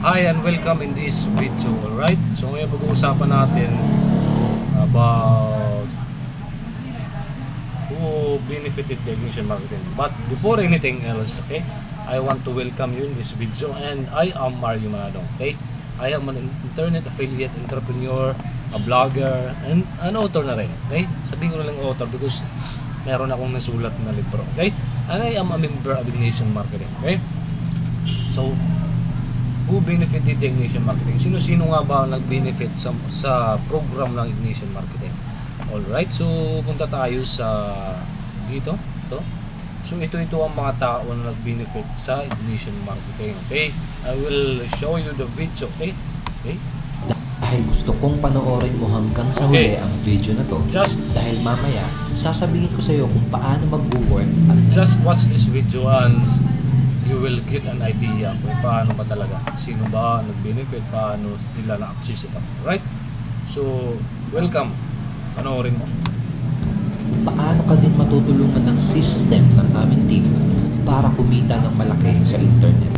Hi and welcome in this video, alright? So ngayon pag-uusapan natin about who benefited the ignition marketing. But before anything else, okay, I want to welcome you in this video, and I am Mario Manadong, okay? I am an internet affiliate entrepreneur, a blogger, and an author na rin, okay? Sabihin ko na lang author because meron akong nasulat na libro, okay? And I am a member of Ignition Marketing, okay? So, who benefited the Ignition Marketing? Sino-sino nga ba ang nag-benefit sa program ng Ignition Marketing? Alright, so punta tayo sa dito, ito. So ito ang mga tao na nag-benefit sa Ignition Marketing, okay? I will show you the video, okay? Okay? Dahil gusto kong panoorin mo hanggang sa huli ang video na to. Dahil mamaya, sasabihin ko sa iyo kung paano mag-work at just watch this video and you will get an idea kung paano ba talaga, sino ba nag-benefit, paano nila na-access ito, right? So, welcome, panoorin mo. paano ka din matutulungan ng system ng aming team para kumita ng malaki sa internet.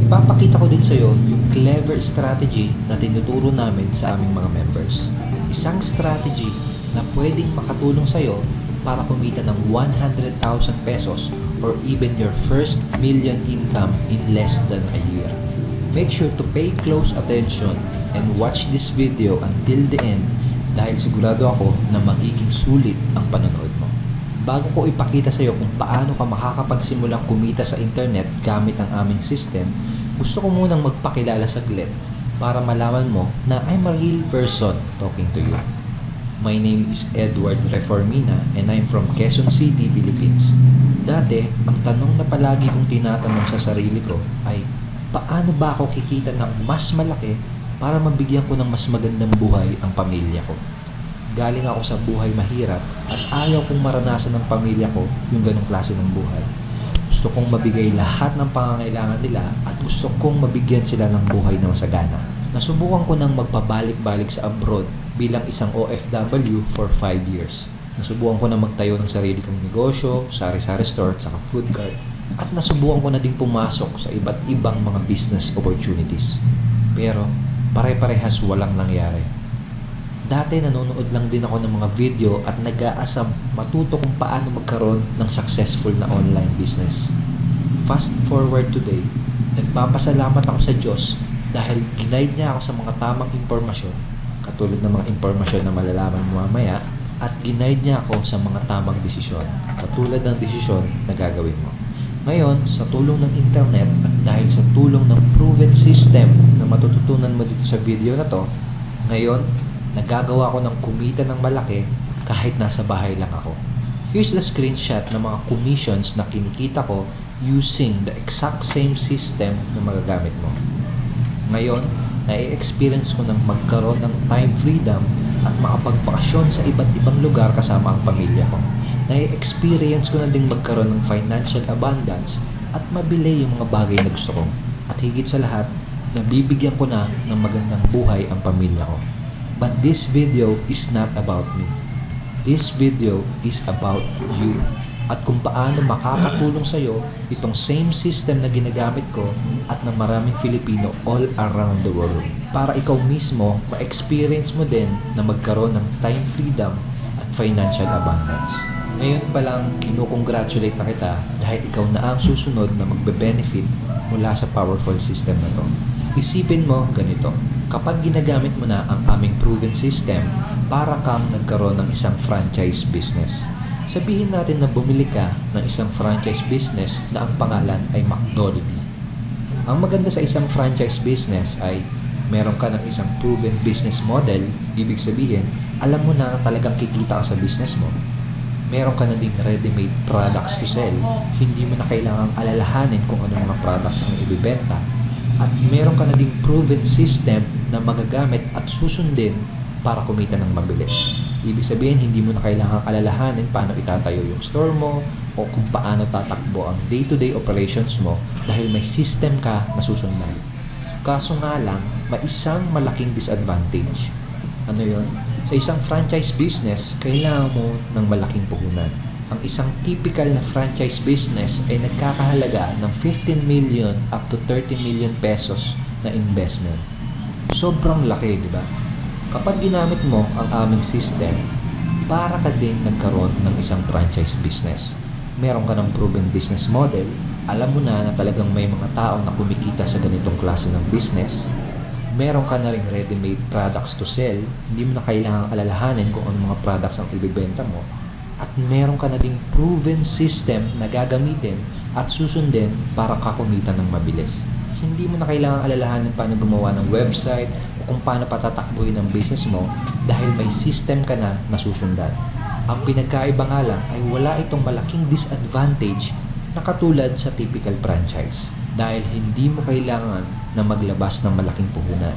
Ipapakita ko din sa iyo yung clever strategy na tinuturo namin sa aming mga members. Isang strategy na pwedeng makatulong sa iyo para kumita ng 100,000 pesos or even your first million income in less than a year. Make sure to pay close attention and watch this video until the end dahil sigurado ako na magiging sulit ang panonood mo. Bago ko ipakita sa iyo kung paano ka makakapagsimulang kumita sa internet gamit ang aming system, gusto ko munang magpakilala saglit para malaman mo na I'm a real person talking to you. My name is Edward Reformina and I'm from Quezon City, Philippines. Dati, ang tanong na palagi kong tinatanong sa sarili ko ay, paano ba ako kikita ng mas malaki para mabigyan ko ng mas magandang buhay ang pamilya ko? Galing ako sa buhay mahirap at ayaw kong maranasan ng pamilya ko yung ganong klase ng buhay. Gusto kong mabigay lahat ng pangangailangan nila at gusto kong mabigyan sila ng buhay na masagana. Nasubukan ko nang magpabalik-balik sa abroad bilang isang OFW for 5 years. Nasubukan ko na magtayo ng sarili kong negosyo, sari-sari store, saka food cart. At nasubukan ko na din pumasok sa iba't ibang mga business opportunities. Pero pare-parehas walang nangyari. Dati nanonood lang din ako ng mga video at nag-aasam matuto kung paano magkaroon ng successful na online business. Fast forward today, nagpapasalamat ako sa Diyos dahil ginaid niya ako sa mga tamang impormasyon, katulad ng mga impormasyon na malalaman mo mamaya, at ginaid niya ako sa mga tamang desisyon, katulad ng desisyon na gagawin mo. Ngayon, sa tulong ng internet at dahil sa tulong ng proven system na matututunan mo dito sa video na to, ngayon, nagagawa ko ng kumita ng malaki kahit nasa bahay lang ako. Here's the screenshot ng mga commissions na kinikita ko using the exact same system na magagamit mo. Ngayon, nai-experience ko ng magkaroon ng time freedom at makapagpakasyon sa iba't ibang lugar kasama ang pamilya ko. Nai-experience ko na ding magkaroon ng financial abundance at mabili yung mga bagay na gusto ko. At higit sa lahat, nabibigyan ko na ng magandang buhay ang pamilya ko. But this video is not about me. This video is about you. At kung paano makakatulong sa iyo itong same system na ginagamit ko at ng maraming Filipino all around the world. Para ikaw mismo ma-experience mo din na magkaroon ng time freedom at financial abundance. Ngayon pa lang, kinukongratulate na kita dahil ikaw na ang susunod na magbe-benefit mula sa powerful system na to. Isipin mo ganito, kapag ginagamit mo na ang aming proven system, para kang nagkaroon ng isang franchise business. Sabihin natin na bumili ka ng isang franchise business na ang pangalan ay McDollibee. Ang maganda sa isang franchise business ay meron ka ng isang proven business model, ibig sabihin, alam mo na talagang kikita ka sa business mo. Meron ka na ding ready-made products to sell, hindi mo na kailangang alalahanin kung ano mga products ang ibibenta. At meron ka na ding proven system na magagamit at susundin para kumita ng mabilis. Ibig sabihin, hindi mo na kailangang alalahanin paano itatayo yung store mo o kung paano tatakbo ang day-to-day operations mo dahil may system ka na susundan. Kaso nga lang, may isang malaking disadvantage. Ano yon? Sa isang franchise business, kailangan mo ng malaking puhunan. Ang isang typical na franchise business ay nagkakahalaga ng 15 million up to 30 million pesos na investment. Sobrang laki, di ba? Kapag ginamit mo ang aming system, para ka din nagkaroon ng isang franchise business. Meron ka ng proven business model, alam mo na talagang may mga tao na kumikita sa ganitong klase ng business. Meron ka na ring ready-made products to sell, hindi mo na kailangang alalahanin kung anong mga products ang ibibenta mo. At meron ka na ding proven system na gagamitin at susundin para kakumita ng mabilis. Hindi mo na kailangang alalahanin paano gumawa ng website o kung paano patatakbuhin ang business mo dahil may system ka na nasusundan. Ang pinagkaiba nga lang ay wala itong malaking disadvantage na katulad sa typical franchise dahil hindi mo kailangan na maglabas ng malaking puhunan.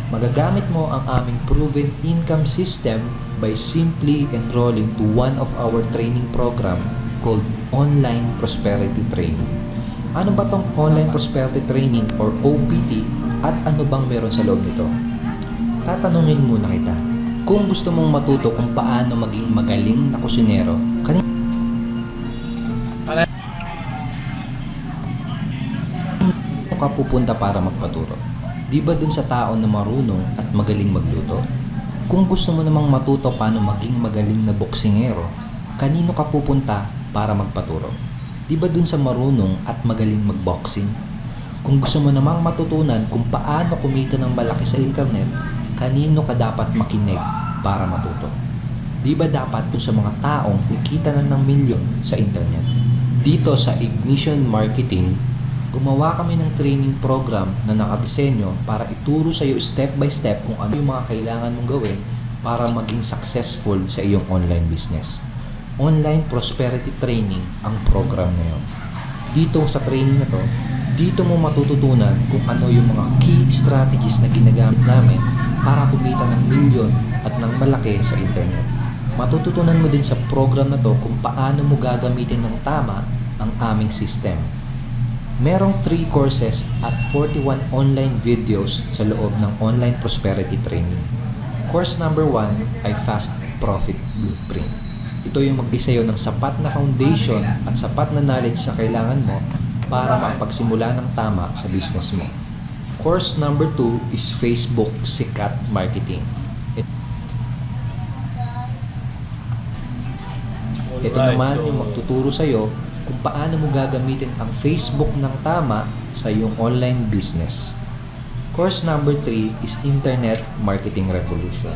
Magagamit mo ang aming proven income system by simply enrolling to one of our training program called Online Prosperity Training. Ano ba tong Online Prosperity Training or OPT at ano bang meron sa loob nito? Tatanungin muna kita. Kung gusto mong matuto kung paano maging magaling na kusinero, kanino ka pupunta para magpaturo? Di ba dun sa tao na marunong at magaling magluto? Kung gusto mo namang matuto paano maging magaling na boksingero, kanino ka pupunta para magpaturo? Di ba dun sa marunong at magaling magboxing? Kung gusto mo namang matutunan kung paano kumita ng malaki sa internet, kanino ka dapat makinig para matuto? Di ba dapat dun sa mga taong nakikita na ng milyon sa internet? Dito sa Ignition Marketing, gumawa kami ng training program na nakadisenyo para ituro sa iyo step by step kung ano yung mga kailangan mong gawin para maging successful sa iyong online business. Online Prosperity Training ang program na yun. Dito sa training na to, dito mo matututunan kung ano yung mga key strategies na ginagamit namin para kumita ng milyon at ng malaki sa internet. Matututunan mo din sa program na to kung paano mo gagamitin ng tama ang aming system. Merong 3 courses at 41 online videos sa loob ng Online Prosperity Training. Course number 1 ay Fast Profit Blueprint. Ito yung magbisaya ng sapat na foundation at sapat na knowledge na kailangan mo para makapagsimula ng tama sa business mo. Course number 2 is Facebook Sikat Marketing. Ito naman yung magtuturo sa iyo kung paano mo gagamitin ang Facebook ng tama sa iyong online business. Course number 3 is Internet Marketing Revolution.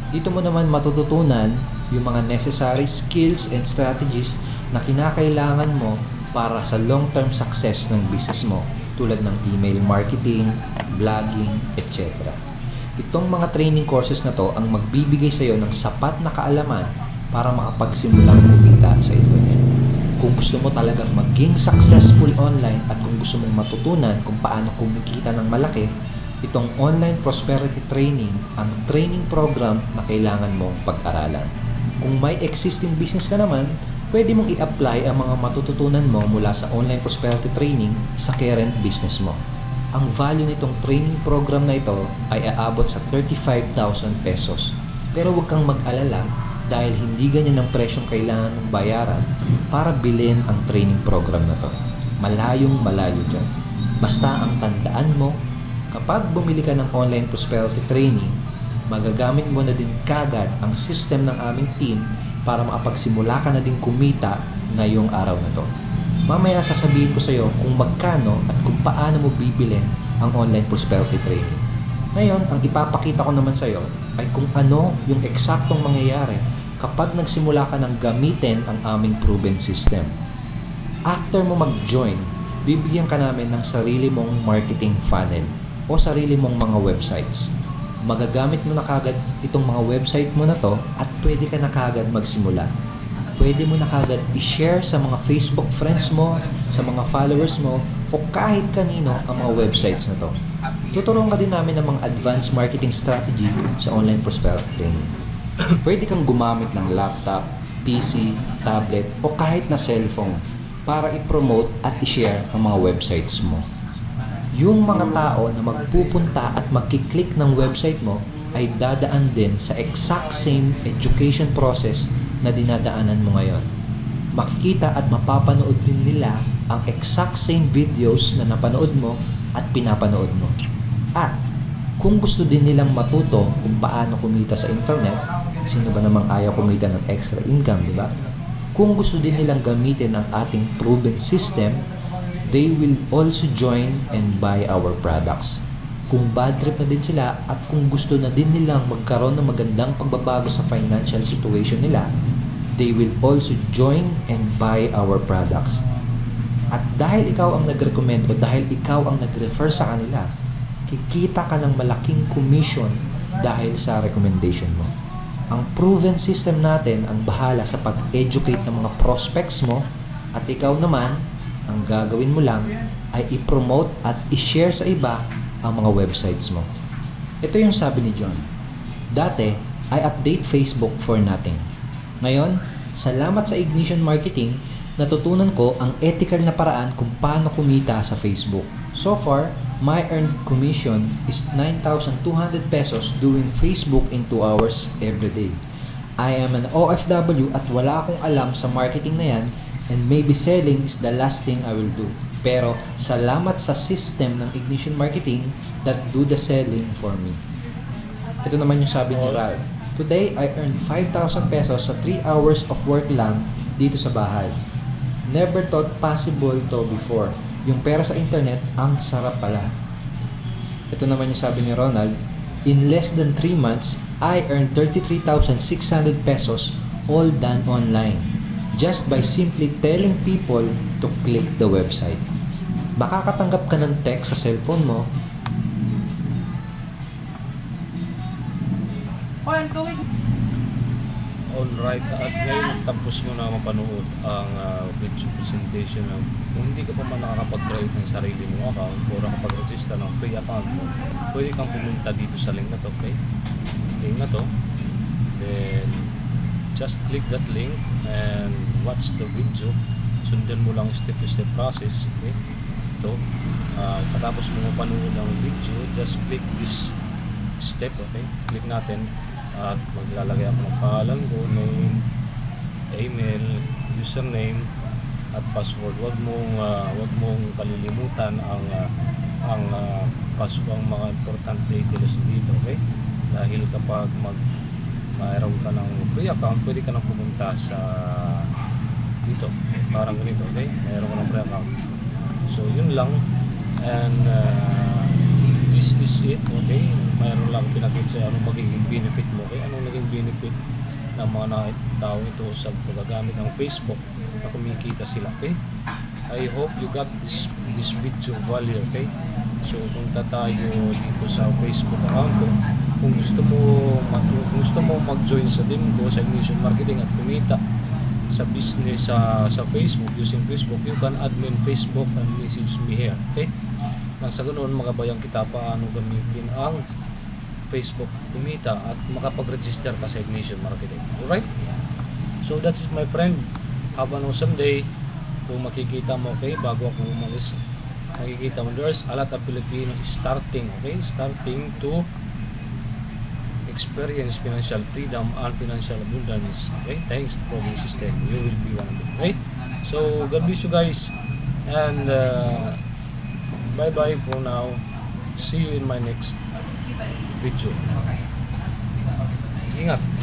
Dito mo naman matututunan yung mga necessary skills and strategies na kinakailangan mo para sa long-term success ng business mo tulad ng email marketing, blogging, etc. Itong mga training courses na to ang magbibigay sa iyo ng sapat na kaalaman para makapagsimulang kumita sa internet. Kung gusto mo talagang maging successful online at kung gusto mong matutunan kung paano kumikita ng malaki, itong Online Prosperity Training ang training program na kailangan mong pag-aralan. Kung may existing business ka naman, pwede mong i-apply ang mga matututunan mo mula sa Online Prosperity Training sa current business mo. Ang value nitong training program na ito ay aabot sa 35,000 pesos. Pero huwag kang mag-alala dahil hindi ganyan ang presyong kailangan mong bayaran para bilhin ang training program na to. Malayong malayo dyan. Basta ang tandaan mo, kapag bumili ka ng Online Prosperity Training, magagamit mo na din kagad ang system ng aming team para makapagsimula ka na din kumita ngayong araw na to. Mamaya sasabihin ko sa iyo kung magkano at kung paano mo bibilhin ang Online Prosperity Training. Ngayon, ang ipapakita ko naman sa iyo ay kung ano yung eksaktong mangyayari kapag nagsimula ka ng gamitin ang aming proven system. After mo mag-join, bibigyan ka namin ng sarili mong marketing funnel o sarili mong mga websites. Magagamit mo na kagad itong mga website mo na to at pwede ka na kagad magsimula. Pwede mo na kagad i-share sa mga Facebook friends mo, sa mga followers mo, o kahit kanino ang mga websites na to. Tuturuan ka din namin ng mga advanced marketing strategy sa Online Prosperity Training. Pwede kang gumamit ng laptop, PC, tablet, o kahit na cellphone para i-promote at i-share ang mga websites mo. Yung mga tao na magpupunta at magkiklik ng website mo ay dadaan din sa exact same education process na dinadaanan mo ngayon. Makikita at mapapanood din nila ang exact same videos na napanood mo at pinapanood mo. At kung gusto din nilang matuto kung paano kumita sa internet, sino ba namang ayaw kumita ng extra income, di ba? Kung gusto din nilang gamitin ang ating proven system, they will also join and buy our products. Kung bad trip na din sila at kung gusto na din nilang magkaroon ng magandang pagbabago sa financial situation nila, they will also join and buy our products. At dahil ikaw ang nag-recommend o dahil ikaw ang nag-refer sa kanila, kikita ka ng malaking commission dahil sa recommendation mo. Ang proven system natin ang bahala sa pag-educate ng mga prospects mo at ikaw naman, ang gagawin mo lang ay i-promote at i-share sa iba ang mga websites mo. Ito yung sabi ni John. Dati, I update Facebook for nothing. Ngayon, salamat sa Ignition Marketing, natutunan ko ang ethical na paraan kung paano kumita sa Facebook. So far, my earned commission is 9,200 pesos doing Facebook in 2 hours every day. I am an OFW at wala akong alam sa marketing na yan, and maybe selling is the last thing I will do. Pero salamat sa system ng Ignition Marketing that do the selling for me. Ito naman yung sabi ni Ral. Today, I earned 5,000 pesos sa 3 hours of work lang dito sa bahay. Never thought possible to before. Yung pera sa internet, ang sarap pala. Ito naman yung sabi ni Ronald. In less than 3 months, I earned 33,600 pesos all done online. Just by simply telling people to click the website. Makakatanggap ka ng text sa cellphone mo. Alright, at ngayon tapos mo na mapanood ang video presentation ng kung hindi ka pa man nakakapag-create ng sarili mo account o nakapag-register ng free account mo, pwede kang pumunta dito sa link na to, okay? Link na to, then just click that link and watch the video. Sundan mo lang step-by-step process, okay? Ito, katapos mo mapanood ang video, just click this step, okay? Click natin at maglalagay ako ng pangalan ko, name, email, username at password. Wag mong kalilimutan ang password, ang mga important details dito, okay? Dahil kapag mayroon ka ng free account, pwede ka nang pumunta sa dito, parang ganito, okay? Mayroon ka ng free account. So yun lang, and this is it, okay? Mayroon lang pinakita sa anong magiging benefit mo, okay? Anong naging benefit ng mga tao ito sa paggagamit ng Facebook na kumikita sila, okay? I hope you got this video value, okay? So punta tayo dito sa Facebook account ko. Kung gusto mo mag-join sa team ko sa Ignition Marketing at kumita sa business sa Facebook, using Facebook, you can add me in Facebook and message me here, okay? Nang sa ganoon makabayang kita paano gamitin ang Facebook kumita at makapag-register ka sa Ignition Marketing. Alright? So that's it, my friend. Have an awesome day. Kung makikita mo, okay, bago ako umalis, makikita mo there's a lot of Filipinos starting to experience financial freedom and financial abundance, okay? Thanks to proven system, you will be one of them, okay? So God bless you guys, and bye bye for now. See you in my next video. Ingat.